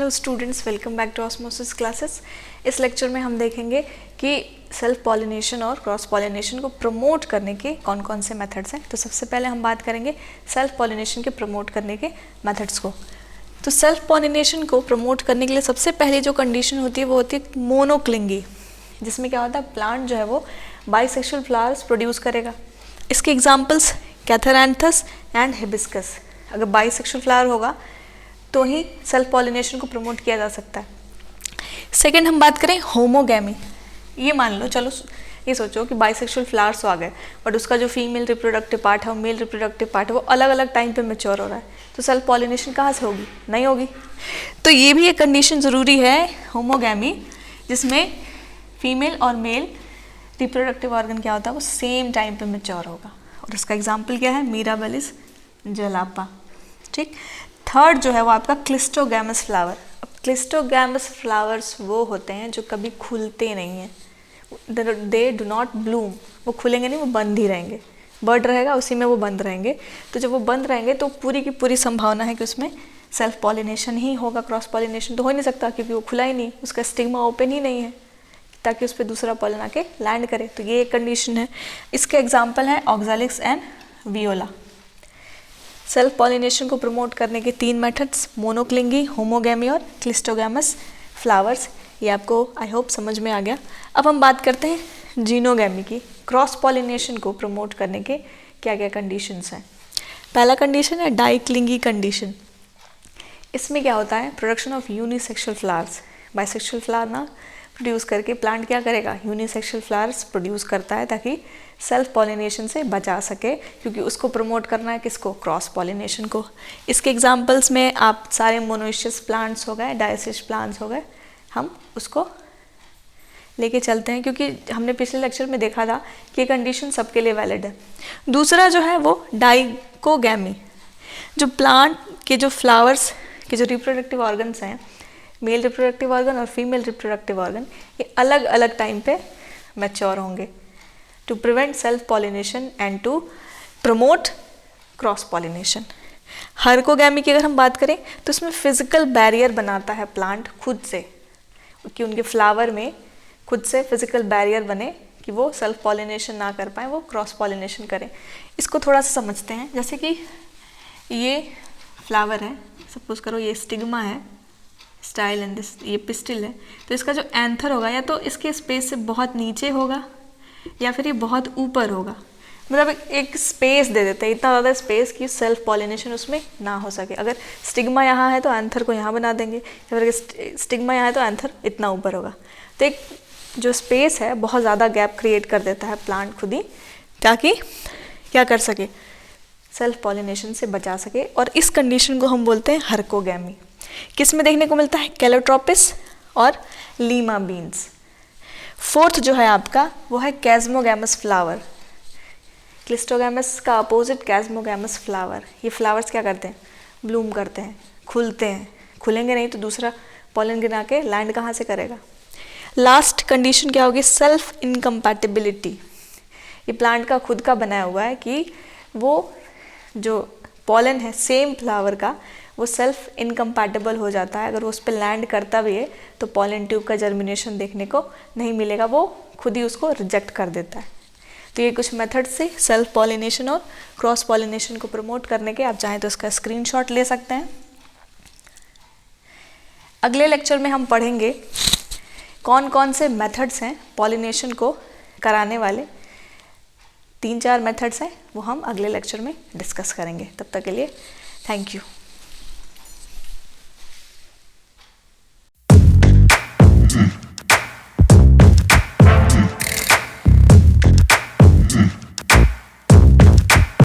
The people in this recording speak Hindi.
Hello students, welcome back to Osmosis classes. इस लेक्चर में हम देखेंगे कि सेल्फ पॉलिनेशन और क्रॉस पॉलिनेशन को प्रमोट करने के कौन कौन से मेथड्स हैं। तो सबसे पहले हम बात करेंगे सेल्फ पॉलिनेशन के प्रमोट करने के मेथड्स को। तो सेल्फ पॉलिनेशन को प्रमोट करने के लिए सबसे पहली जो कंडीशन होती है वो होती है मोनोक्लिंगी, जिसमें क्या होता है, प्लांट जो है वो बाइसेक्सुअल फ्लावर्स प्रोड्यूस करेगा। इसके एग्जाम्पल्स कैथरैंथस एंड हिबिस्कस। अगर बाइसेक्सुअल फ्लावर होगा तो ही सेल्फ पॉलिनेशन को प्रमोट किया जा सकता है। सेकंड हम बात करें होमोगैमी। ये मान लो, चलो ये सोचो कि बाइसेक्सुअल फ्लावर्स तो आ गए बट उसका जो फीमेल रिप्रोडक्टिव पार्ट है और मेल रिप्रोडक्टिव पार्ट है वो अलग अलग टाइम पे मैच्योर हो रहा है, तो सेल्फ पॉलिनेशन कहाँ से होगी? नहीं होगी। तो ये भी एक कंडीशन ज़रूरी है होमोगैमी, जिसमें फीमेल और मेल रिप्रोडक्टिव ऑर्गन क्या होता है वो सेम टाइम पे मैच्योर होगा। और उसका एग्जाम्पल क्या है? मिराबेलिस जलापा। ठीक। थर्ड जो है वो आपका क्लिस्टोगैमस फ्लावर। अब क्लिस्टोगैमस फ्लावर्स वो होते हैं जो कभी खुलते नहीं हैं, दे डू नॉट ब्लूम। वो खुलेंगे नहीं, वो बंद ही रहेंगे। बर्ड रहेगा उसी में वो बंद रहेंगे। तो जब वो बंद रहेंगे तो पूरी की पूरी संभावना है कि उसमें सेल्फ पॉलिनेशन ही होगा। क्रॉस पॉलिनेशन तो हो ही नहीं सकता क्योंकि वो खुला ही नहीं, उसका स्टिग्मा ओपन ही नहीं है ताकि उस पर दूसरा पॉलन आके लैंड करे। तो ये एक कंडीशन है। इसके एग्जाम्पल हैं ऑक्सैलिक्स एंड वियोला। सेल्फ पॉलिनेशन को प्रमोट करने के 3 मेथड्स, मोनोक्लिंगी, होमोगैमी और क्लिस्टोगैमस फ्लावर्स। ये आपको आई होप समझ में आ गया। अब हम बात करते हैं जीनोगैमी की। क्रॉस पॉलिनेशन को प्रमोट करने के क्या क्या कंडीशंस हैं। पहला कंडीशन है डाइक्लिंगी कंडीशन। इसमें क्या होता है? Production of unisexual flowers. Bisexual flower ना प्रोड्यूस करके प्लांट क्या करेगा? यूनिसेक्सुअल फ्लावर्स प्रोड्यूस करता है ताकि सेल्फ पॉलिनेशन से बचा सके, क्योंकि उसको प्रमोट करना है किसको? क्रॉस पॉलिनेशन को। इसके एग्जांपल्स में आप सारे मोनोइशियस प्लांट्स हो गए, डायसियस प्लांट्स हो गए, हम उसको लेके चलते हैं क्योंकि हमने पिछले लेक्चर में देखा था कि ये कंडीशन सबके लिए वैलिड है। दूसरा जो है वो डाइकोगैमी। जो प्लांट के जो फ्लावर्स के जो रिप्रोडक्टिव ऑर्गन्स हैं, मेल रिप्रोडक्टिव ऑर्गन और फीमेल रिप्रोडक्टिव ऑर्गन, ये अलग अलग टाइम पे मैच्योर होंगे to prevent self pollination and to promote cross pollination. Herkogamy की अगर हम बात करें तो इसमें फिजिकल बैरियर बनाता है प्लांट खुद से, कि उनके फ्लावर में खुद से फिजिकल बैरियर बने कि वो सेल्फ पॉलिनेशन ना कर पाए, वो क्रॉस पॉलिनेशन करें। इसको थोड़ा सा समझते हैं। जैसे कि ये फ्लावर है, सपोज करो ये स्टिग्मा है, स्टाइल एंड दिस ये पिस्टिल है, तो इसका जो एंथर होगा या तो इसके स्पेस से बहुत नीचे होगा या फिर ये बहुत ऊपर होगा। मतलब एक स्पेस दे देते हैं, इतना ज़्यादा स्पेस कि सेल्फ पॉलिनेशन उसमें ना हो सके। अगर स्टिग्मा यहाँ है तो एंथर को यहाँ बना देंगे, या फिर अगर स्टिग्मा यहाँ है तो एंथर इतना ऊपर होगा। तो एक जो स्पेस है बहुत ज़्यादा गैप क्रिएट कर देता है प्लांट खुद ही, ताकि क्या कर सके? सेल्फ पॉलिनेशन से बचा सके। और इस कंडीशन को हम बोलते हैं हर्कोगैमी। किस में देखने को मिलता है? कैलोट्रोपिस और लीमा बीन्स। फोर्थ जो है आपका वो है कैस्मोगैमस फ्लावर। क्लिस्टोगैमस का अपोजिट कैस्मोगैमस फ्लावर। ये फ्लावर्स क्या करते हैं? ब्लूम करते हैं, खुलते हैं। खुलेंगे नहीं तो दूसरा पॉलन गिरा के लैंड कहाँ से करेगा? लास्ट कंडीशन क्या होगी? Self incompatibility. ये प्लांट का खुद का बनाया हुआ है कि वो जो पॉलन है सेम फ्लावर का, वो सेल्फ इनकम्पैटिबल हो जाता है। अगर वो उस पर लैंड करता भी है तो पॉलन ट्यूब का जर्मिनेशन देखने को नहीं मिलेगा, वो खुद ही उसको रिजेक्ट कर देता है। तो ये कुछ मेथड से सेल्फ पॉलिनेशन और क्रॉस पॉलिनेशन को प्रमोट करने के, आप चाहें तो इसका स्क्रीनशॉट ले सकते हैं। अगले लेक्चर में हम पढ़ेंगे कौन कौन से मेथड्स हैं पॉलिनेशन को कराने वाले। 3-4 मेथड्स हैं, वो हम अगले लेक्चर में डिस्कस करेंगे। तब तक के लिए थैंक यू।